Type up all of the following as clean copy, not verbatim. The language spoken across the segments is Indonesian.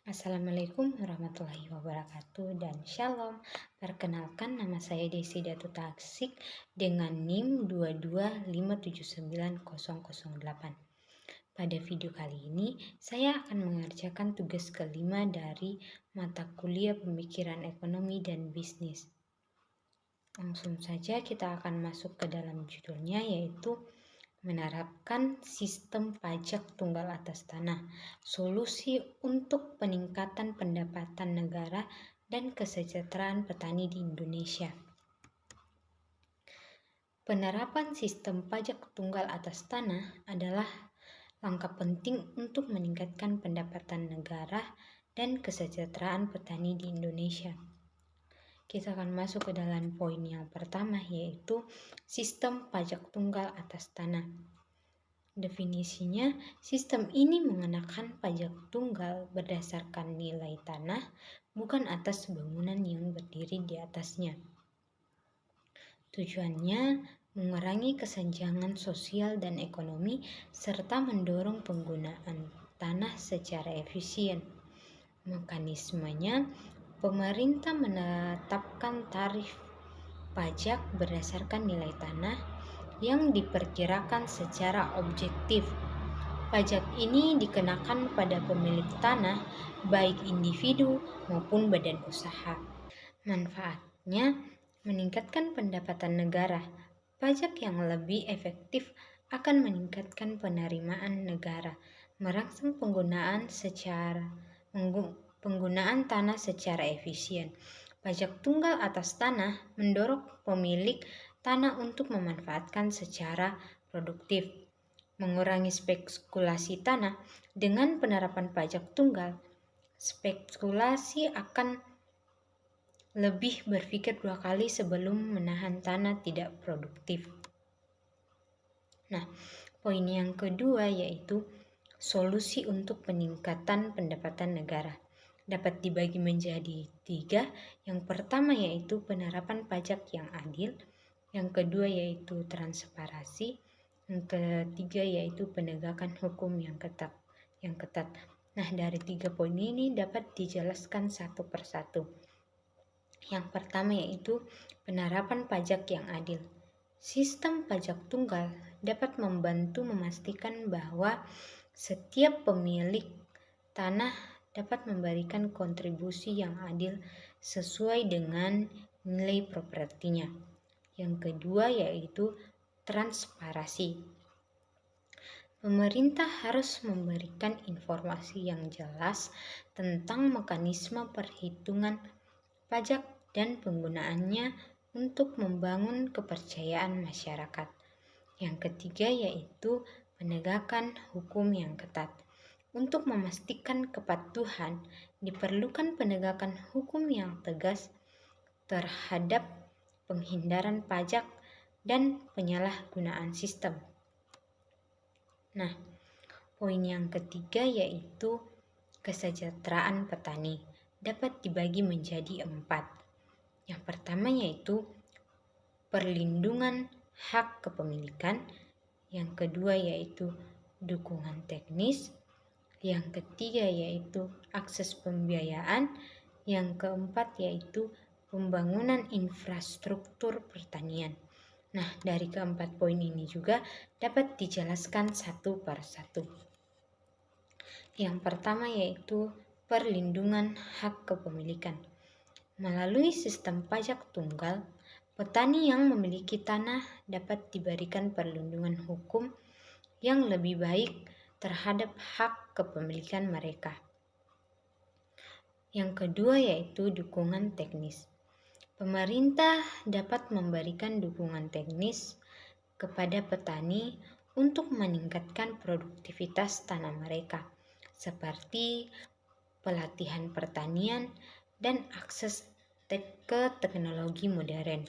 Assalamualaikum warahmatullahi wabarakatuh dan shalom. Perkenalkan, nama saya Desi Datu Taksik dengan NIM 225790008. Pada video kali ini, saya akan mengerjakan tugas kelima dari mata kuliah Pemikiran Ekonomi dan Bisnis. Langsung saja kita akan masuk ke dalam judulnya, yaitu menerapkan sistem pajak tunggal atas tanah, solusi untuk peningkatan pendapatan negara dan kesejahteraan petani di Indonesia. Penerapan sistem pajak tunggal atas tanah adalah langkah penting untuk meningkatkan pendapatan negara dan kesejahteraan petani di Indonesia. Kita akan masuk ke dalam poin yang pertama, yaitu sistem pajak tunggal atas tanah. Definisinya, sistem ini mengenakan pajak tunggal berdasarkan nilai tanah, bukan atas bangunan yang berdiri di atasnya. Tujuannya mengurangi kesenjangan sosial dan ekonomi serta mendorong penggunaan tanah secara efisien. Mekanismenya, pemerintah menetapkan tarif pajak berdasarkan nilai tanah yang diperkirakan secara objektif. Pajak ini dikenakan pada pemilik tanah, baik individu maupun badan usaha. Manfaatnya, meningkatkan pendapatan negara. Pajak yang lebih efektif akan meningkatkan penerimaan negara, merangsang penggunaan tanah secara efisien. Pajak tunggal atas tanah mendorong pemilik tanah untuk memanfaatkan secara produktif, mengurangi spekulasi tanah. Dengan penerapan pajak tunggal, spekulasi akan lebih berpikir 2 kali sebelum menahan tanah tidak produktif. Nah, poin yang kedua yaitu solusi untuk peningkatan pendapatan negara. Dapat dibagi menjadi 3. Yang pertama yaitu penerapan pajak yang adil. Yang kedua yaitu transparansi. Yang ketiga yaitu penegakan hukum yang ketat. Nah, dari 3 poin ini dapat dijelaskan satu persatu. Yang pertama yaitu penerapan pajak yang adil. Sistem pajak tunggal dapat membantu memastikan bahwa setiap pemilik tanah dapat memberikan kontribusi yang adil sesuai dengan nilai propertinya. Yang kedua yaitu transparansi. Pemerintah harus memberikan informasi yang jelas tentang mekanisme perhitungan pajak dan penggunaannya untuk membangun kepercayaan masyarakat. Yang ketiga yaitu penegakan hukum yang ketat. Untuk memastikan kepatuhan, diperlukan penegakan hukum yang tegas terhadap penghindaran pajak dan penyalahgunaan sistem. Nah, poin yang ketiga yaitu kesejahteraan petani. Dapat dibagi menjadi 4. Yang pertama yaitu perlindungan hak kepemilikan. Yang kedua yaitu dukungan teknis. Yang ketiga yaitu akses pembiayaan. Yang keempat yaitu pembangunan infrastruktur pertanian. Nah, dari keempat poin ini juga dapat dijelaskan satu per satu. Yang pertama yaitu perlindungan hak kepemilikan. Melalui sistem pajak tunggal, petani yang memiliki tanah dapat diberikan perlindungan hukum yang lebih baik terhadap hak kepemilikan mereka. Yang kedua yaitu dukungan teknis. Pemerintah dapat memberikan dukungan teknis kepada petani untuk meningkatkan produktivitas tanah mereka, seperti pelatihan pertanian dan akses ke teknologi modern.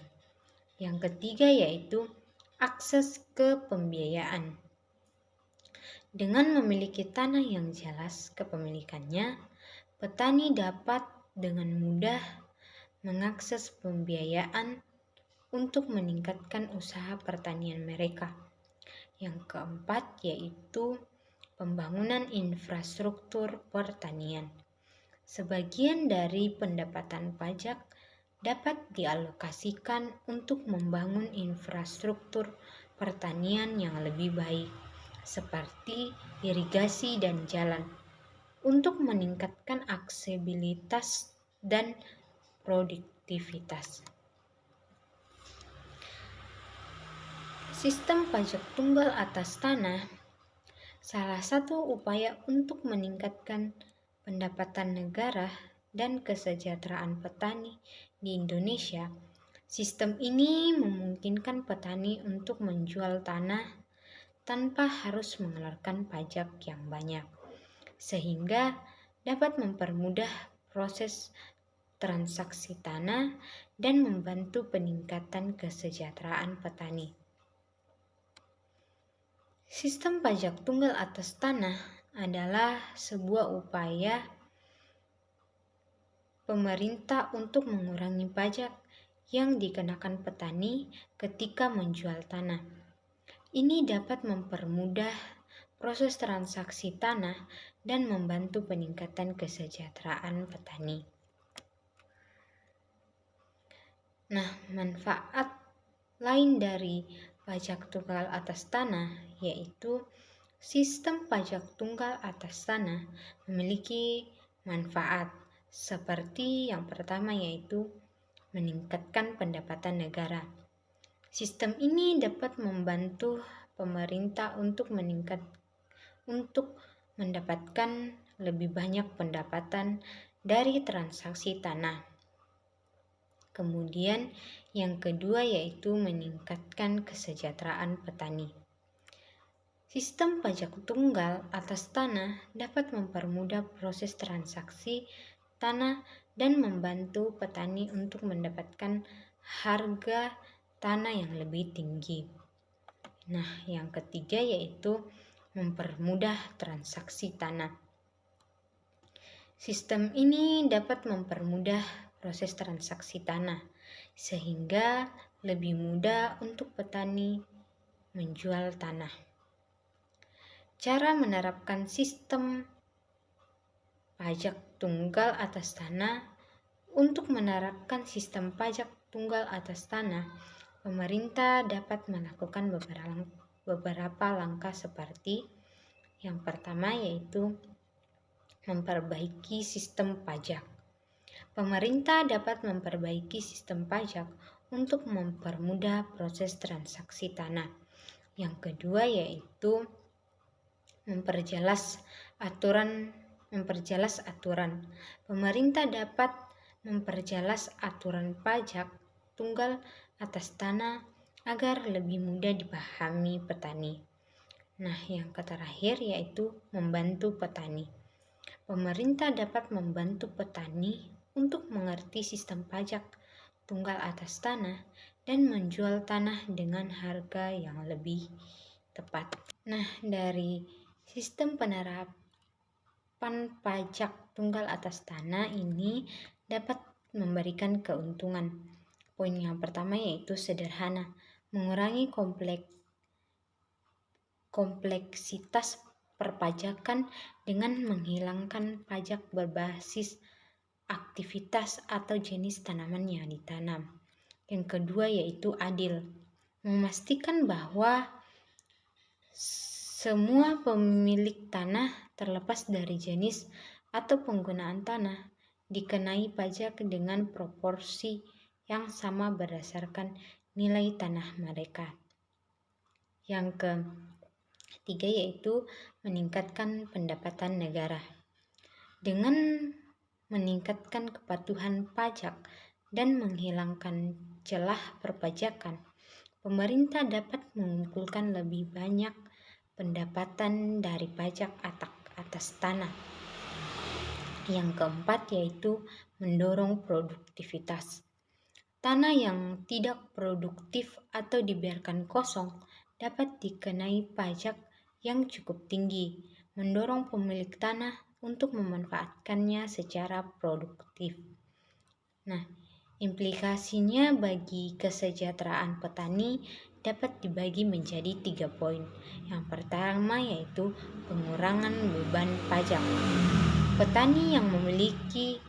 Yang ketiga yaitu akses ke pembiayaan. Dengan memiliki tanah yang jelas kepemilikannya, petani dapat dengan mudah mengakses pembiayaan untuk meningkatkan usaha pertanian mereka. Yang keempat yaitu pembangunan infrastruktur pertanian. Sebagian dari pendapatan pajak dapat dialokasikan untuk membangun infrastruktur pertanian yang lebih baik, seperti irigasi dan jalan, untuk meningkatkan aksesibilitas dan produktivitas. Sistem pajak tunggal atas tanah salah satu upaya untuk meningkatkan pendapatan negara dan kesejahteraan petani di Indonesia. Sistem ini memungkinkan petani untuk menjual tanah tanpa harus mengeluarkan pajak yang banyak, sehingga dapat mempermudah proses transaksi tanah dan membantu peningkatan kesejahteraan petani. Sistem pajak tunggal atas tanah adalah sebuah upaya pemerintah untuk mengurangi pajak yang dikenakan petani ketika menjual tanah. Ini dapat mempermudah proses transaksi tanah dan membantu peningkatan kesejahteraan petani. Nah, manfaat lain dari pajak tunggal atas tanah yaitu sistem pajak tunggal atas tanah memiliki manfaat seperti yang pertama yaitu meningkatkan pendapatan negara. Sistem ini dapat membantu pemerintah untuk mendapatkan lebih banyak pendapatan dari transaksi tanah. Kemudian yang kedua yaitu meningkatkan kesejahteraan petani. Sistem pajak tunggal atas tanah dapat mempermudah proses transaksi tanah dan membantu petani untuk mendapatkan harga tanah yang lebih tinggi. Nah, yang ketiga yaitu mempermudah transaksi tanah. Sistem ini dapat mempermudah proses transaksi tanah, sehingga lebih mudah untuk petani menjual tanah. Cara menerapkan sistem pajak tunggal atas tanah. Untuk menerapkan sistem pajak tunggal atas tanah, pemerintah dapat melakukan beberapa langkah seperti yang pertama yaitu memperbaiki sistem pajak. Pemerintah dapat memperbaiki sistem pajak untuk mempermudah proses transaksi tanah. Yang kedua yaitu memperjelas aturan. Pemerintah dapat memperjelas aturan pajak tunggal atas tanah agar lebih mudah dipahami petani. Nah, yang terakhir yaitu membantu petani. Pemerintah dapat membantu petani untuk mengerti sistem pajak tunggal atas tanah dan menjual tanah dengan harga yang lebih tepat. Nah, dari sistem penerapan pajak tunggal atas tanah ini dapat memberikan keuntungan. Poin yang pertama yaitu sederhana, mengurangi kompleksitas perpajakan dengan menghilangkan pajak berbasis aktivitas atau jenis tanaman yang ditanam. Yang kedua yaitu adil, memastikan bahwa semua pemilik tanah terlepas dari jenis atau penggunaan tanah dikenai pajak dengan proporsi yang sama berdasarkan nilai tanah mereka. Yang ketiga yaitu meningkatkan pendapatan negara. Dengan meningkatkan kepatuhan pajak dan menghilangkan celah perpajakan, pemerintah dapat mengumpulkan lebih banyak pendapatan dari pajak atas tanah. Yang keempat yaitu mendorong produktivitas. Tanah yang tidak produktif atau dibiarkan kosong dapat dikenai pajak yang cukup tinggi, mendorong pemilik tanah untuk memanfaatkannya secara produktif. Nah, implikasinya bagi kesejahteraan petani dapat dibagi menjadi 3 poin. Yang pertama yaitu pengurangan beban pajak. Petani yang memiliki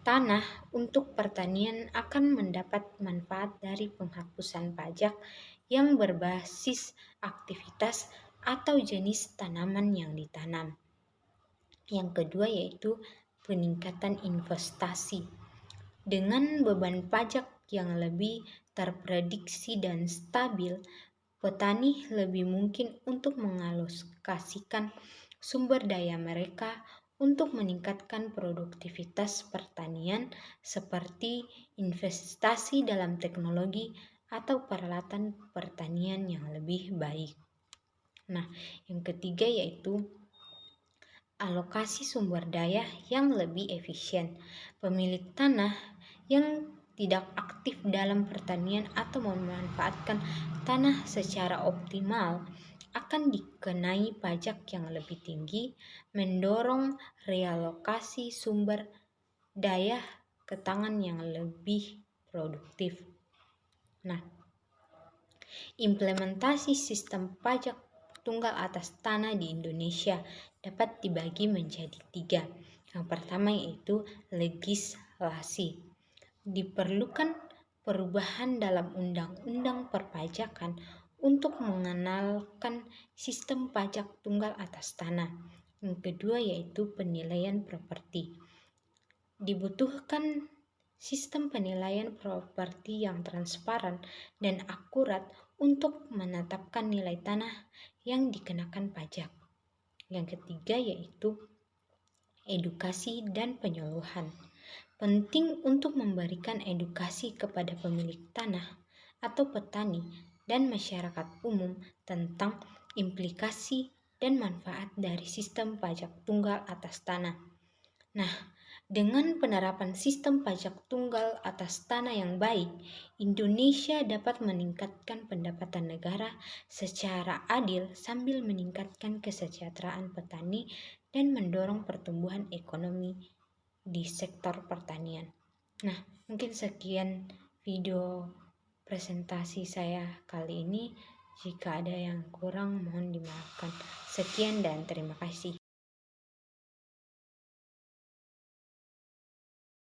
tanah untuk pertanian akan mendapat manfaat dari penghapusan pajak yang berbasis aktivitas atau jenis tanaman yang ditanam. Yang kedua yaitu peningkatan investasi. Dengan beban pajak yang lebih terprediksi dan stabil, petani lebih mungkin untuk mengalokasikan sumber daya mereka untuk meningkatkan produktivitas pertanian seperti investasi dalam teknologi atau peralatan pertanian yang lebih baik. Nah, yang ketiga yaitu alokasi sumber daya yang lebih efisien. Pemilik tanah yang tidak aktif dalam pertanian atau memanfaatkan tanah secara optimal akan dikenai pajak yang lebih tinggi, mendorong realokasi sumber daya ke tangan yang lebih produktif. Nah, implementasi sistem pajak tunggal atas tanah di Indonesia dapat dibagi menjadi 3. Yang pertama yaitu legislasi. Diperlukan perubahan dalam undang-undang perpajakan untuk mengenalkan sistem pajak tunggal atas tanah. Yang kedua yaitu penilaian properti. Dibutuhkan sistem penilaian properti yang transparan dan akurat untuk menetapkan nilai tanah yang dikenakan pajak. Yang ketiga yaitu edukasi dan penyuluhan. Penting untuk memberikan edukasi kepada pemilik tanah atau petani dan masyarakat umum tentang implikasi dan manfaat dari sistem pajak tunggal atas tanah. Nah, dengan penerapan sistem pajak tunggal atas tanah yang baik, Indonesia dapat meningkatkan pendapatan negara secara adil sambil meningkatkan kesejahteraan petani dan mendorong pertumbuhan ekonomi di sektor pertanian. Nah, mungkin sekian video presentasi saya kali ini. Jika ada yang kurang, mohon dimaafkan. Sekian dan terima kasih.